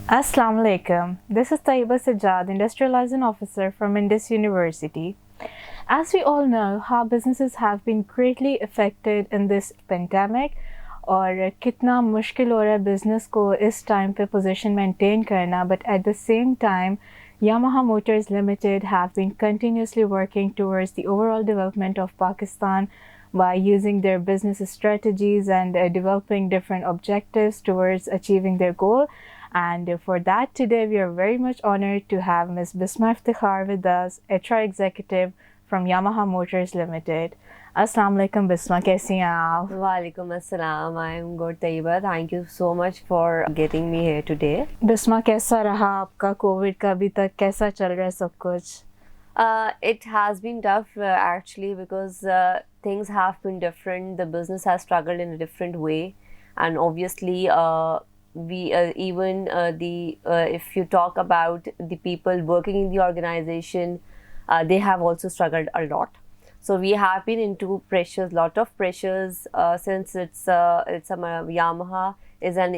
Assalamu alaikum. This is Taiba Sajjad, Industrial Liaison Officer from Indus University. As we all know, how businesses have been greatly affected in this pandemic और कितना मुश्किल हो रहा है business को इस time पे पोजीशन मेंटेन करना, but at the same time Yamaha Motors Limited have been continuously working towards the overall development of Pakistan by using their business strategies and developing different objectives towards achieving their goal. And for that, today we are very much honored to have Ms. Bisma Iftikhar with us, HR executive from Yamaha Motors Limited. Assalamu alaikum Bisma, कैसी हैं आप? Walaikum assalam. I am good, Taiba. Thank you so much for getting me here today. Bisma कैसा रहा आपका Covid का अभी तक कैसा चल रहा है सब कुछ? It has been tough actually because things have been different. The business has struggled in a different way, and obviously we even the if you talk about the people working in the organization, they have also struggled a lot. So we have been into pressures, lot of pressures since it's Yamaha is an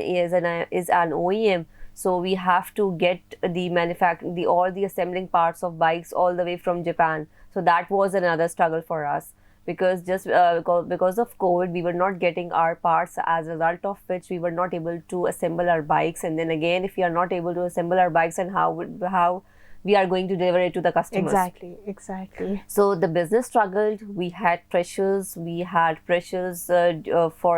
OEM. So we have to get the all the assembling parts of bikes all the way from Japan. So that was another struggle for us because just because of COVID, we were not getting our parts. As a result of which, we were not able to assemble our bikes. And then again, if we are not able to assemble our bikes, and how we are going to deliver it to the customers? Exactly. So the business struggled. We had pressures. For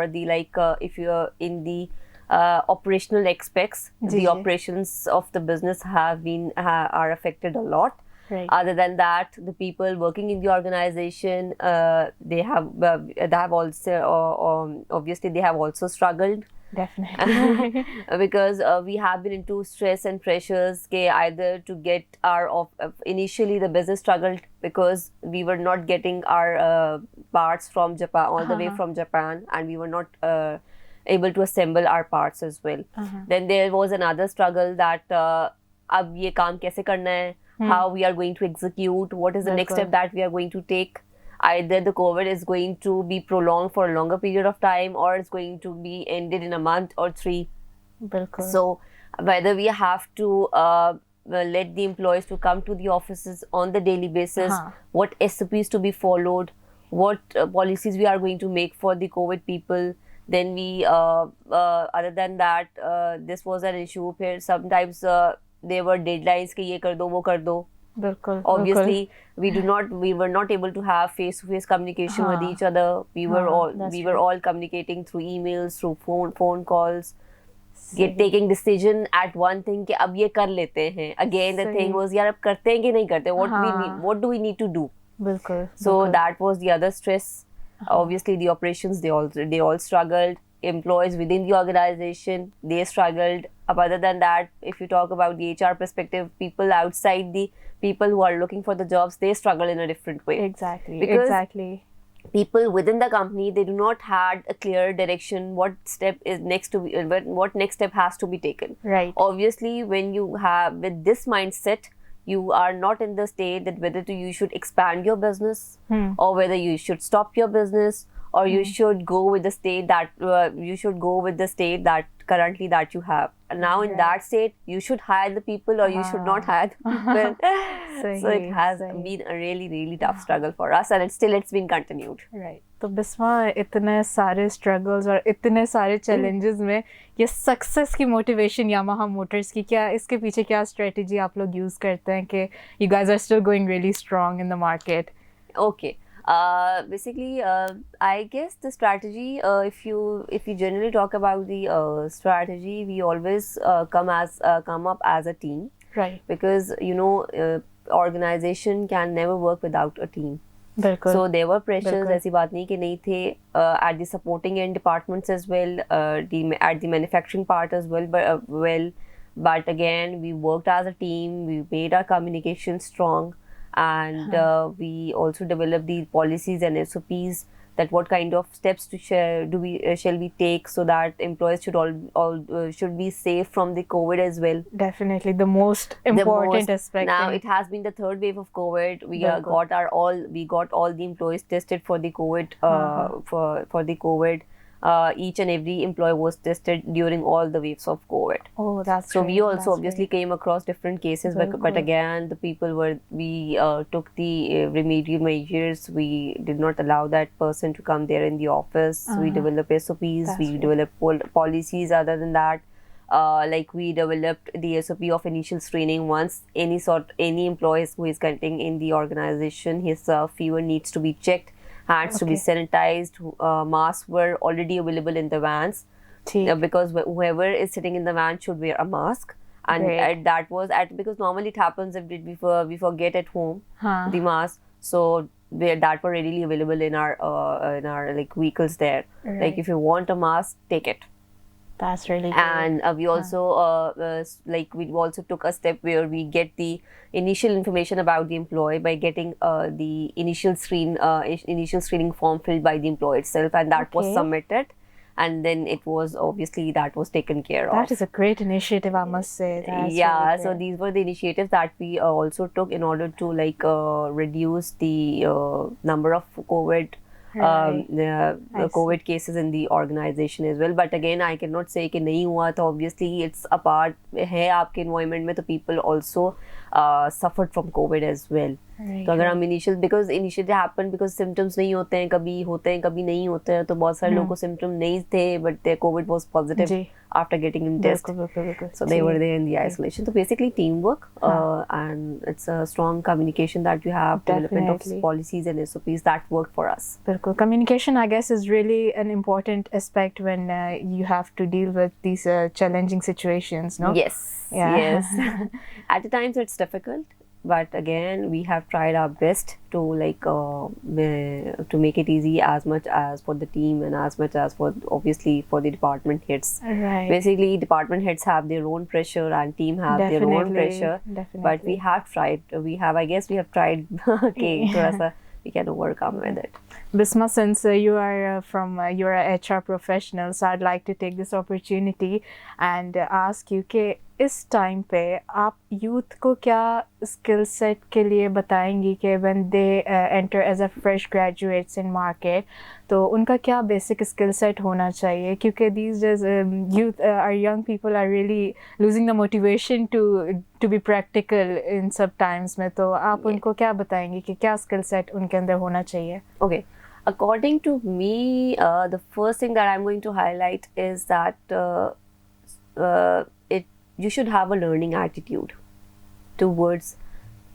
the if you're in the operational aspects, the operations of the business are affected a lot. Right. Other than that, the people working in the organization, they have also obviously they have also struggled. Definitely. Because we have been into stress and pressures either to get initially the business struggled because we were not getting our parts from Japan all the way from Japan, and we were not able to assemble our parts as well. Then there was another struggle that अब ये काम कैसे करना है, how we are going to execute, what is the next step that we are going to take. Either the COVID is going to be prolonged for a longer period of time, or it's going to be ended in a month or 3. Bilkul. So whether we have to let the employees to come to the offices on the daily basis, what SOPs to be followed, what policies we are going to make for the COVID people. Then we other than that, this was an issue here. Sometimes there were deadlines कि ये कर दो वो कर दो. Obviously, we were not able to have face-to-face communication with each other. We were all communicating through emails, through phone calls, taking decision at one thing कि अब ये कर लेते हैं. Again, the thing was यार अब करते हैं कि नहीं करते. What do we need to do? So that was the other stress. Obviously, the operations they all struggled. Employees within the organization, they struggled. Other than that, if you talk about the HR perspective, people outside, the people who are looking for the jobs, they struggle in a different way. Exactly. People within the company, they do not had a clear direction what step is next to be, what next step has to be taken. Right. Obviously, when you have with this mindset, you are not in the state that whether you should expand your business or whether you should stop your business, or you should go with the state that currently that you have. And now in that state, you should hire the people or you should not hire the people. So it has been a really, really tough struggle for us, and it's been continued. Right. तो बिस्मा इतने सारे struggles और इतने सारे challenges में ये success की motivation Yamaha Motors की क्या इसके पीछे क्या strategy आप लोग use करते हैं कि you guys are still going really strong in the market? Okay. Basically, I guess the strategy, if you generally talk about the strategy, we always come up as a team, right? Because organization can never work without a team. Bilkul. So there were pressures, ऐसी बात नहीं कि नहीं थे, at the supporting end departments as well, at the manufacturing part as well, but again we worked as a team. We made our communication strong. And we also develop the policies and SOPs that what kind of steps shall we take so that employees should be safe from the COVID as well. Definitely the most important aspect. Now it has been the third wave of COVID. We got all the employees tested for the COVID for the COVID. each and every employee was tested during all the waves of COVID. Oh, that's so great. we also That's obviously great. came across different cases, but Bilkul. again the people were, we took the remedial measures. We did not allow that person to come there in the office. We developed SOPs, That's we right. developed policies. Other than that, like we developed the SOP of initial screening. Once any employee who is getting in the organization, his fever needs to be checked, hands to be sanitized, masks were already available in the vans, because whoever is sitting in the van should wear a mask. And that was because normally it happens if we forget at home the mask, so that were readily available in our like vehicles there. Like if you want a mask, take it. That's really good. And we also like we also took a step where we get the initial information about the employee by getting the initial screening form filled by the employee itself, and that was submitted, and then it was obviously that was taken care of. That is a great initiative, I must say. That's yeah, really so these were the initiatives that we also took in order to like reduce the number of COVID COVID cases in the organization as well. But again, I cannot say कि नहीं हुआ, तो obviously it's a part है आपके environment में, तो people also suffered from COVID as well. तो अगर हम initially happened because symptoms नहीं होते हैं, कभी नहीं होते हैं, तो बहुत सारे लोगों को symptom नहीं थे, but their COVID was positive after getting in test. So they were there in the isolation. So basically teamwork, and it's a strong communication that you have, development of policies and SOPs that worked for us. Communication, I guess, is really an important aspect when you have to deal with these challenging situations, no? Yes, yes. At the times it's difficult, but again we have tried our best to like to make it easy as much as for the team and as much as for obviously for the department heads. Basically department heads have their own pressure and team have their own pressure, but we have tried, I guess we have tried. Okay, we can overcome with it. Bisma, since you are you're a HR professional, so I'd like to take this opportunity and ask you कि इस time पे आप youth को क्या skill set के लिए बताएंगी कि when they enter as a fresh graduates in market, तो उनका क्या basic skill set होना चाहिए, क्योंकि these days youth our young people are really losing the motivation to be practical in some times में, तो आप उनको क्या बताएंगी कि क्या skill set उनके अंदर होना चाहिए? Okay, according to me, the first thing that I'm going to highlight is that you should have a learning attitude towards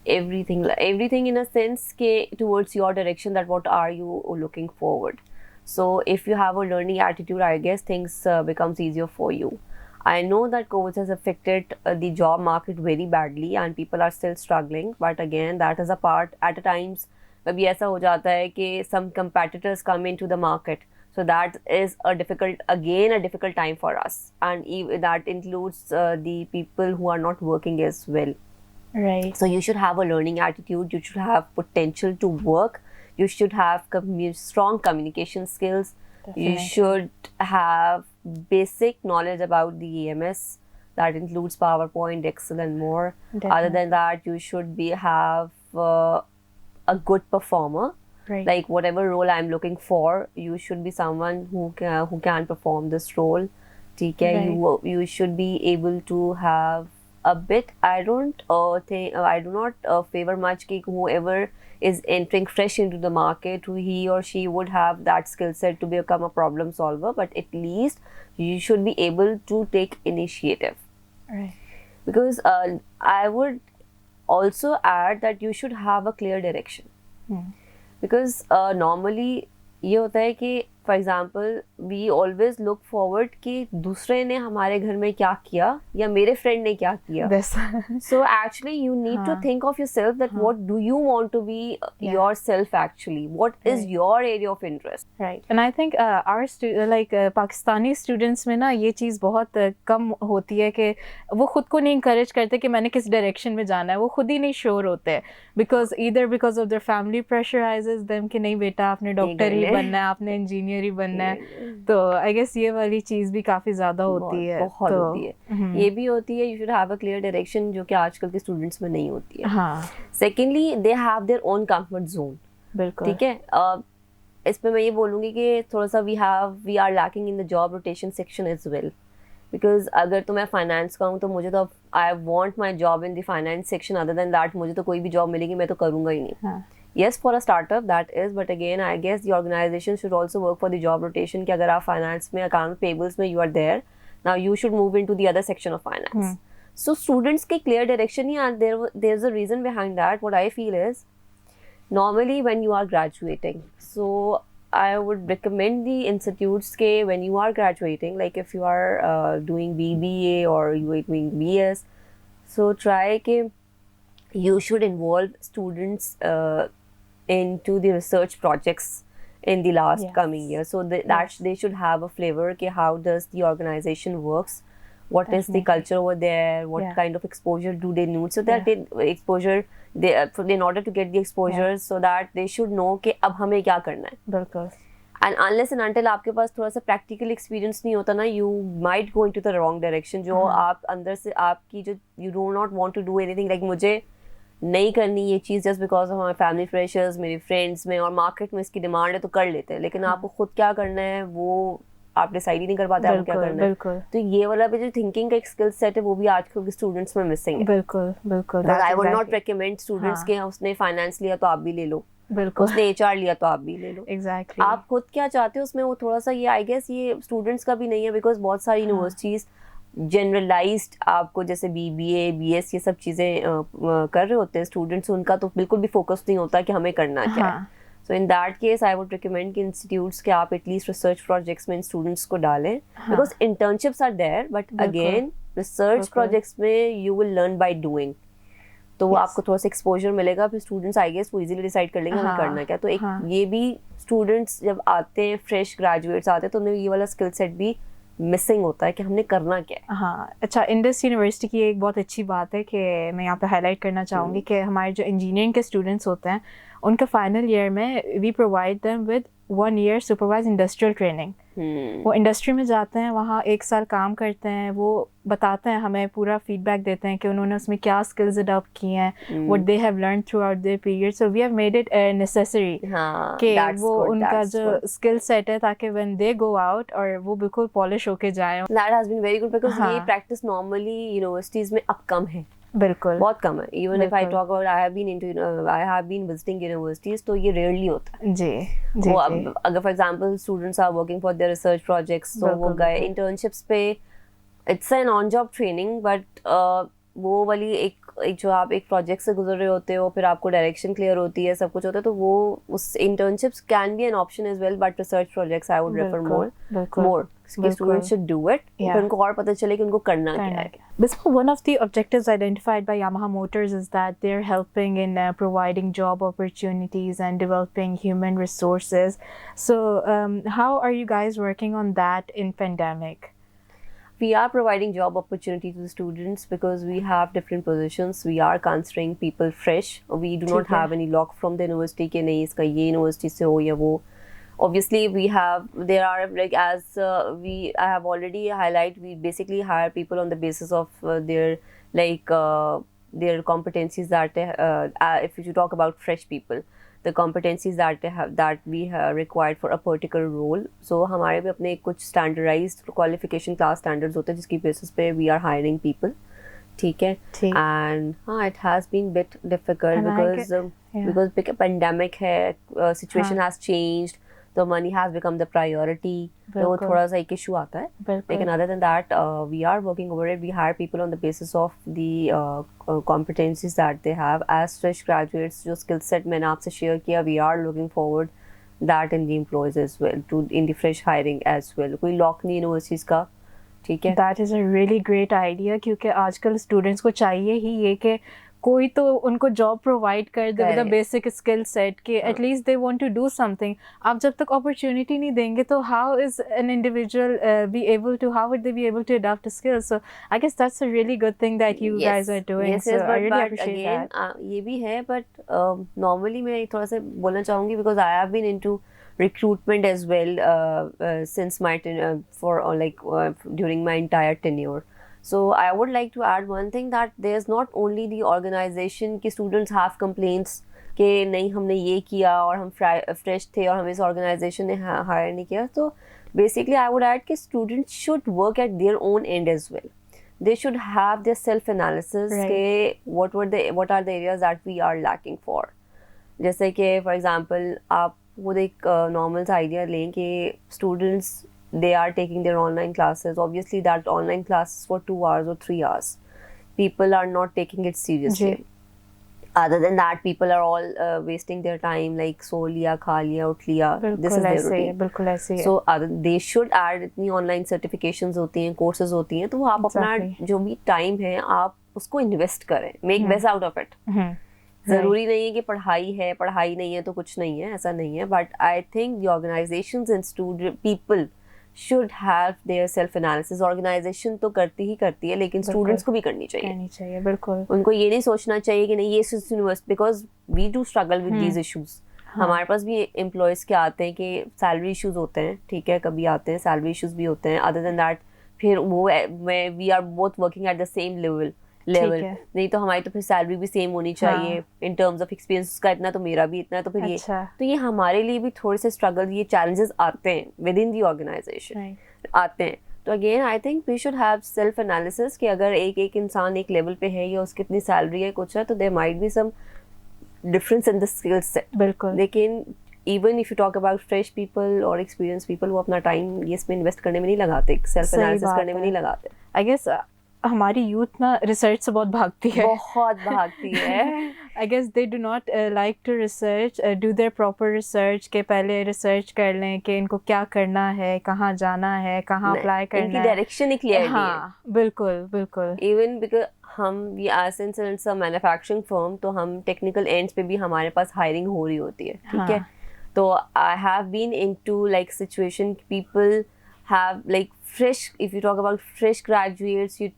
everything in a sense towards your direction, that what are you looking forward. So if you have a learning attitude, I guess things becomes easier for you. I know that COVID has affected the job market very badly and people are still struggling, but again that is a part. At times कभी ऐसा हो जाता है कि some competitors come into the market, so that is a difficult time for us, and that includes the people who are not working as well. So you should have a learning attitude, you should have potential to work, you should have strong communication skills. You should have basic knowledge about the EMS, that includes PowerPoint, Excel and more. Other than that, you should have a good performer. Like whatever role I'm looking for, you should be someone who can perform this role. You should be able to have a bit. I do not favor much कि whoever is entering fresh into the market, he or she would have that skill set to become a problem solver, but at least you should be able to take initiative. Because I would also add that you should have a clear direction. Because normally ये होता है कि for example we always look forward कि दूसरे ने हमारे घर में क्या किया या मेरे friend ने क्या किया. So actually you need to think of yourself, that what do you want to be yourself actually, what is your area of interest. And I think our Pakistani students में ना ये चीज़ बहुत कम होती है कि वो खुद को नहीं encourage करते कि मैंने किस direction में जाना है, वो खुद ही नहीं sure होते हैं, because of their family pressurizes them कि नहीं बेटा आपने डॉक्टर ही बनना है, आपने इंजीनियर ही बनना है. तो आई गेस ये वाली चीज भी काफी ज्यादा होती है. बहुत होती है, ये भी होती है. You should have a clear direction, जो कि आजकल के स्टूडेंट्स में नहीं होती है. Secondly they have their own comfort zone. ठीक है, इस पे मैं ये बोलूँगी कि थोड़ा सा we are lacking in the job rotation section as well, because अगर तो मैं फाइनेंस का हूँ तो मुझे तो I want my job in the finance section, other than that मुझे तो कोई भी जॉब मिलेगी मैं तो करूँगा ही नहीं. Yes, for a startup that is, but again I guess the organization should also work for the job rotation कि अगर आप finance में account payables में you are there, now you should move into the other section of finance. So students के clear direction he, and there's a reason behind that. What I feel is normally when you are graduating, so I would recommend the institutes के when you are graduating, like if you are doing BBA or you are doing BS, so try के you should involve students into the research projects in the last coming year, so that they should have a flavor okay, how does the organization works, what is the culture over there, what kind of exposure do they need, so that in order to get the exposure, so that they should know कि अब हमें क्या करना है. बिल्कुल. And unless and until आपके पास थोड़ा सा practical experience नहीं होता ना, you might go into the wrong direction. जो आप अंदर से आपकी जो you do not want to do anything, like मुझे नहीं करनी ये चीज़ जस्ट बिकॉज ऑफ हमारे फैमिली प्रेशर्स, मेरे फ्रेंड्स में और मार्केट में इसकी डिमांड है तो कर लेते हैं, लेकिन आपको खुद क्या करना है वो आप डिसाइड ही नहीं कर पाते आपको क्या करना है. तो ये वाला भी जो थिंकिंग का एक स्किल सेट है वो भी आजकल के स्टूडेंट्स में मिसिंग है. बिल्कुल बिल्कुल. I would not recommend students के उसने फाइनेंस लिया तो आप भी ले लो, उसने HR लिया तो आप भी ले लो. एग्जैक्टली. आप खुद क्या चाहते हो उसमें वो थोड़ा सा ये आई गेस ये स्टूडेंट्स का भी नहीं है, बिकॉज बहुत सारी यूनिवर्सिटीज जनरलाइज्ड आपको जैसे BBA BS ये सब चीज़ें कर रहे होते हैं स्टूडेंट्स, उनका तो बिल्कुल भी फोकस नहीं होता कि हमें करना क्या है. So in that case I would recommend कि इंस्टीट्यूट्स के आप एटलीस्ट रिसर्च प्रोजेक्ट्स में स्टूडेंट्स को डालें, because internships are there, but again research projects में you will learn by doing, तो वो आपको थोड़ा सा एक्सपोजर मिलेगा, फिर स्टूडेंट्स आई गेस वो इजीली डिसाइड कर लेंगे हमें करना क्या. तो एक ये भी स्टूडेंट्स जब आते हैं, फ्रेश ग्रेजुएट्स आते हैं, तो उन्हें ये वाला स्किल सेट भी मिसिंग होता है कि हमने करना क्या है. हाँ. अच्छा, इंडस यूनिवर्सिटी की एक बहुत अच्छी बात है कि मैं यहाँ पे हाईलाइट करना चाहूँगी कि हमारे जो इंजीनियरिंग के स्टूडेंट्स होते हैं उनका फाइनल ईयर में we provide them with 1 year supervise industrial training. वो इंडस्ट्री में जाते हैं, वहाँ 1 साल काम करते हैं, वो बताते हैं, हमें पूरा फीडबैक देते हैं कि उन्होंने उसमें क्या स्किल्स अडॉप्ट किए हैं, what they have learn throughout their period. So we have made it necessary कि वो उनका जो स्किल सेट है ताकि व्हेन दे गो आउट और वो बिल्कुल पॉलिश होके जाएं. That has been very good, because ये प्रैक्टिस नॉर्मली यूनिवर्सिटीज में अब कम है. बिल्कुल बहुत कम है. Even if I talk about I have been visiting universities, तो ये रेयरली होता है. जी. वो अगर for example students are working for their research projects, तो वो गए इंटर्नशिप्स पे, it's an on job training, but वो वाली एक जो आप एक प्रोजेक्ट से गुजर रहे होते हो, फिर आपको डायरेक्शन क्लियर होती है, सब कुछ होता है, तो वो उस internships can be an option as well, but research projects I would refer more कि स्टूडेंट्स शुड डू इट, फिर उनको और पता चले कि उनको करना क्या है. Bisma, one of the objectives identified by YAMAHA Motors is that they're helping in providing job opportunities and developing human resources. So how are you guys working on that in pandemic? We are providing job opportunity to the students because we have different positions. We are considering people fresh. We do not have any lock from the university कि नहीं इसका ये university से हो या वो. Obviously there are like I have already highlighted, we basically hire people on the basis of their competencies that if you talk about fresh people, the competencies that they have, that we have required for a particular role. So हमारे भी अपने कुछ standardized qualification class standards होते हैं जिसकी basis पे we are hiring people. ठीक है. And it has been bit difficult because pandemic है, situation has changed, so money has become the priority. तो वो थोड़ा सा एक issue आता है. लेकिन other than that, we are working over it. We hire people on the basis of the competencies that they have as fresh graduates. जो skill set मैंने आपसे share किया, we are looking forward that in the employees as well, in the fresh hiring as well. कोई lock नहीं universities का. ठीक है. That is a really great idea क्योंकि आजकल students को चाहिए ही ये कि कोई तो उनको जॉब प्रोवाइड कर दे with a basic skill set कि at least they want to do something. आप जब तक अपॉर्चुनिटी नहीं देंगे तो how is an individual be able to, how would they be able to adopt skills. So I guess that's a really good thing that you guys are doing. So I really appreciate that. ये भी है, but normally मैं थोड़ा सा बोलना चाहूँगी because I have been into recruitment as well since my during my entire tenure. So I would like to add one thing, that there's not only the organization ki students have complaints कि नहीं हमने ये किया और हम fresh थे और हमें इस ऑर्गेनाइजेशन ने हायर नहीं किया. तो बेसिकली आई वुड ऐड कि students should work at their own end as well. They should have their self analysis के what are the areas that we are lacking for. जैसे कि for example आप खुद एक normal आइडिया लें कि students they are taking their online classes. Obviously that online classes for 2 hours or 3 hours. People are not taking it seriously. Other than that, people are all wasting their time like सो लिया खा लिया उठ लिया. This is their routine. बिल्कुल ऐसे ही है. So they should add इतनी online certifications होती हैं, courses होती हैं, तो वो आप अपना जो भी time है आप उसको invest करें. Make best out of it. ज़रूरी नहीं है कि पढ़ाई है, पढ़ाई नहीं है तो कुछ नहीं है, ऐसा नहीं है. But I think the organizations and student people should have their self analysis. Organization तो करती है लेकिन students को भी करनी चाहिए. बिल्कुल. उनको ये नहीं सोचना चाहिए कि नहीं ये university, because we do struggle with these issues. हमारे पास भी एम्प्लॉयज़ के आते हैं कि सैलरी इश्यूज होते हैं, ठीक है, कभी आते हैं सैलरी इश्यूज भी होते हैं. अदर देन दैट फिर वो we are both working at the same level. नहीं तो हमारी तो फिर सैलरी भी सेम होनी चाहिए इन टर्म्स ऑफ एक्सपीरियंस. उसका इतना तो मेरा भी इतना, तो फिर ये हमारे लिए भी थोड़े से स्ट्रगल, ये चैलेंजेस आते हैं विद इन दी ऑर्गेनाइजेशन आते हैं. तो again I think we should have self analysis कि अगर एक इंसान एक लेवल पे है या उसकी इतनी सैलरी है कुछ है, तो there might be some difference in the skill set. बिल्कुल. लेकिन even if you talk about fresh people और एक्सपीरियंस पीपल, वो अपना टाइम ये इसमें इन्वेस्ट करने में नहीं लगाते, सेल्फ एनालिसिस करने में नहीं लगाते. आई गेस हमारी यूथ ना रिसर्च से बहुत भागती है. I guess they do not like to research, do their proper research के पहले रिसर्च कर लें कि इनको क्या करना है, कहाँ जाना है, कहाँ अप्लाई करना है, इनकी डायरेक्शन ही क्लियर नहीं है. बिल्कुल. इवन बिकॉज हम ये since it's a manufacturing firm, तो हम टेक्निकल एंड्स पे भी हमारे पास हायरिंग हो रही होती है, ठीक है. तो I have been into like situation people have like fresh, if you talk about fresh graduates, you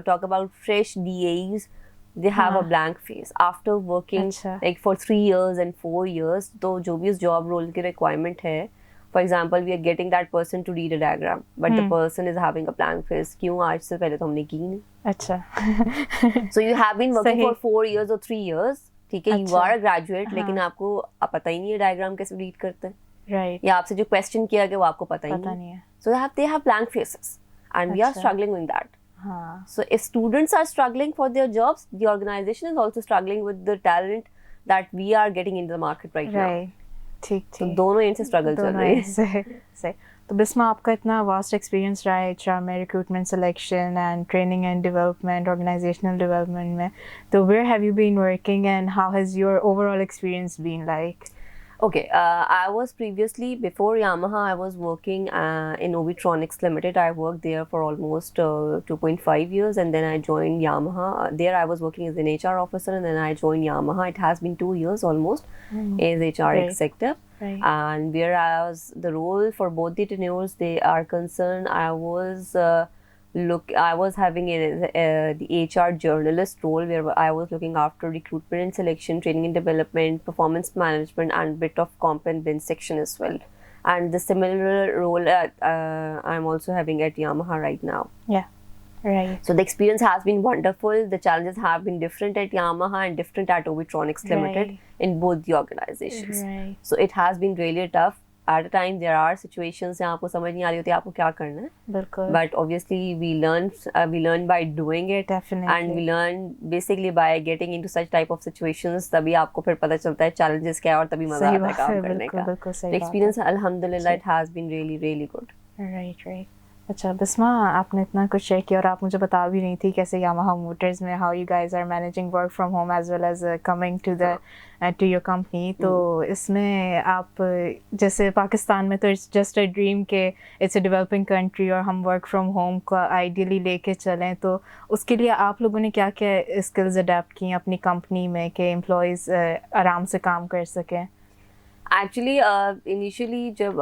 talk about fresh DAs, they have a blank face after working like for 3 years and 4 years. तो जो भी उस job role की requirement है, for example we are getting that person to read a diagram but the person is having a blank face. क्यों? आज से पहले तो हमने की नहीं. अच्छा. So you have been working for 4 years or 3 years, ठीक है, you are a graduate, लेकिन आपको पता ही नहीं है diagram कैसे read करते हैं. Right. या आपसे जो क्वेश्चन किया गया वो आपको पता ही नहीं है. So they have blank faces and we are struggling with that. So if students are struggling for their jobs, the organization is also struggling with the talent that we are getting into the market right now. ठीक. तो दोनों and से struggle चल रही है. तो बिस्मा, आपका इतना वास्ट एक्सपीरियंस रहा है HR में, recruitment, selection and training and development, organisational development में. तो where have you been working and how has your overall experience been like? Okay, I was previously, before Yamaha, I was working in Ovitronics Limited. I worked there for almost 2.5 years and then I joined Yamaha. There I was working as an HR officer and then I joined Yamaha. It has been 2 years almost as HR executive. And whereas the role for both the tenures they are concerned, I was having the HR journalist role where I was looking after recruitment and selection, training and development, performance management, and bit of comp and bench section as well. And the similar role I'm also having at Yamaha right now. Yeah, right. So the experience has been wonderful. The challenges have been different at Yamaha and different at Ovitronics Limited in both the organizations. So it has been really tough. At a time there are situations जहाँ आपको समझ नहीं आ रही होती आपको क्या करना है. बिल्कुल. But obviously we learn by doing it. Definitely. And we learn basically by getting into such type of situations. तभी आपको फिर पता चलता है challenges क्या है और तभी मजा आता है काम करने का. बिल्कुल सही. Experience अल्हम्दुलिल्लाह it has been really good. Right. अच्छा बिस्मा, आपने इतना कुछ शेयर किया और आप मुझे बता भी नहीं थी कैसे यामाहा मोटर्स में how you guys are managing work from home as well as coming to your company. तो इसमें आप जैसे पाकिस्तान में तो इट्स जस्ट अ ड्रीम के इट्स अ डेवलपिंग कंट्री और हम वर्क फ्रॉम होम को आइडियली लेके चलें. तो उसके लिए आप लोगों ने क्या क्या स्किल्स अडेप्ट की अपनी कंपनी में कि एम्प्लॉयज़ आराम से काम कर सकें? एक्चुअली इनिशियली जब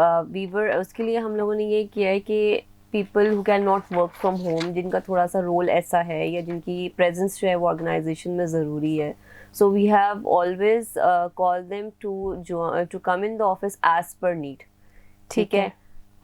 उसके लिए हम लोगों ने ये किया है कि people who can not work from home, जिनका थोड़ा सा रोल ऐसा है या जिनकी प्रेजेंस जो है वो ऑर्गेनाइजेशन में ज़रूरी है, so we have always call them to come in the office as per need. ठीक है.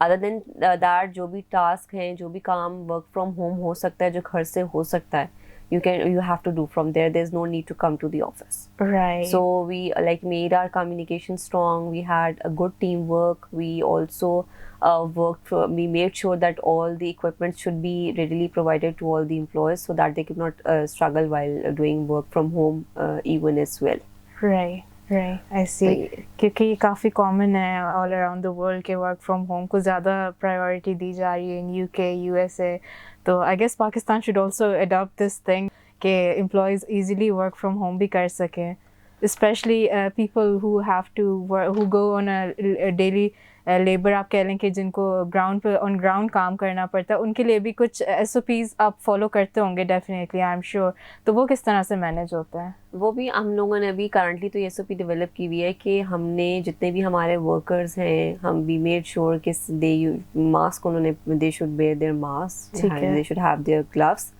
अदर देन दैट जो भी टास्क हैं, जो भी काम वर्क फ्रॉम होम हो सकता है, जो घर से हो सकता है, you have to do from there. There's no need to come to the office. Right. So we made our communication strong. We had a good teamwork. We also we made sure that all the equipment should be readily provided to all the employees so that they could not struggle while doing work from home even as well. Right. Right, I see. क्योंकि ये काफ़ी common है all around the world के work from home को ज़्यादा priority दी जा रही है in UK, USA. तो I guess Pakistan should also adopt this thing कि employees easily work from home भी कर सकें. Especially people who have to work, who go on a daily labour आप कह लें कि जिनको ग्राउंड पे ऑन ग्राउंड काम करना पड़ता है, उनके लिए भी कुछ SOPs आप फॉलो करते होंगे डेफिनेटली, आई एम श्योर. तो वो किस तरह से मैनेज होता है? वो भी हम लोगों ने अभी करंटली तो SOP डेवलप की हुई है कि हमने जितने भी हमारे वर्कर्स हैं, हम वी मेड श्योर कि दे मास्क उन्होंने they should wear their mask, they should have their gloves.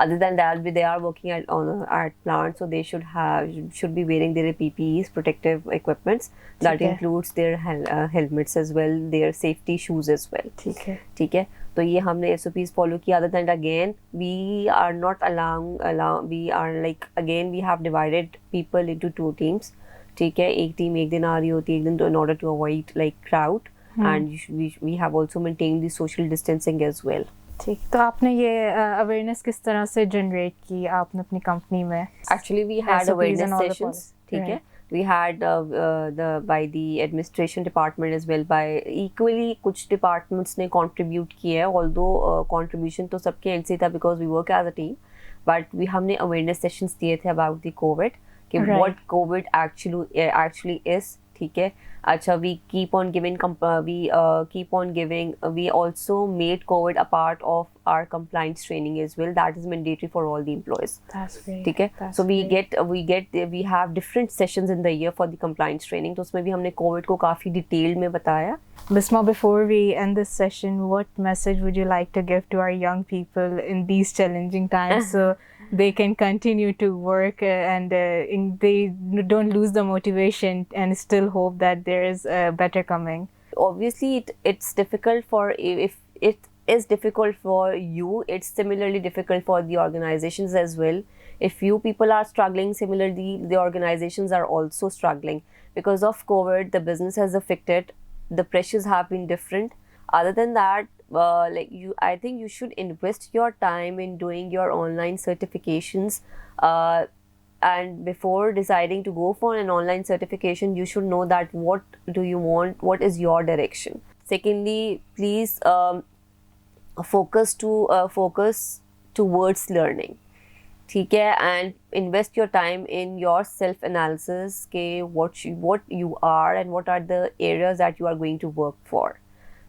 Other than that, they are working at plant, so they should be wearing their PPEs, protective equipments. That includes their helmets as well, their safety shoes as well. ठीक है. तो ये हमने SOPs follow किया. Other than that, again, we are not we are again we have divided people into 2 teams. ठीक है. एक team एक दिन आ रही होती है, एक दिन, in order to avoid crowd, and we have also maintained the social distancing as well. ठीक. तो आपने ये अवेयरनेस किस तरह से जनरेट की आपने अपनी कंपनी में? Actually, we had awareness sessions. ठीक है. We had by the administration department as well, by equally कुछ departments ने contribute किया है, although contribution तो सबके end से था because we work as a team, but हमने awareness sessions दिए थे about the COVID, कि what COVID actually is. ठीक है. अच्छा, we keep on giving, we also made COVID a part of our compliance training as well. That is mandatory for all the employees. That's great. ठीक है. So we have different sessions in the year for the compliance training. तो उसमें भी हमने COVID को काफ़ी detail में बताया. Bisma, before we end this session, what message would you like to give to our young people in these challenging times so they can continue to work and they don't lose the motivation and still hope that there is better coming? Obviously, it's difficult if it is difficult for you, it's similarly difficult for the organizations as well. If you people are struggling, similarly, the organizations are also struggling. Because of COVID, the business has affected, the pressures have been different. Other than that, I think you should invest your time in doing your online certifications. And before deciding to go for an online certification, you should know that what do you want, what is your direction. Secondly, please focus towards learning. ठीक है, and invest your time in your self analysis के what you are and what are the areas that you are going to work for.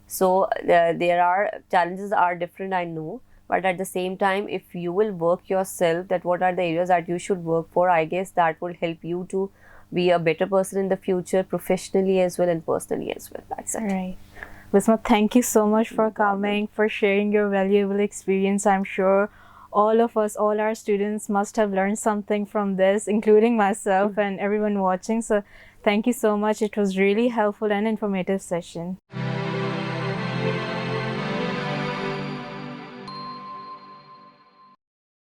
So there are challenges are different, I know, but at the same time, if you will work yourself that what are the areas that you should work for, I guess that will help you to be a better person in the future, professionally as well and personally as well. That's it. Right. Bisma, thank you so much for coming, for sharing your valuable experience. I'm sure all of us, all our students must have learned something from this, including myself and everyone watching. So thank you so much. It was really helpful and informative session.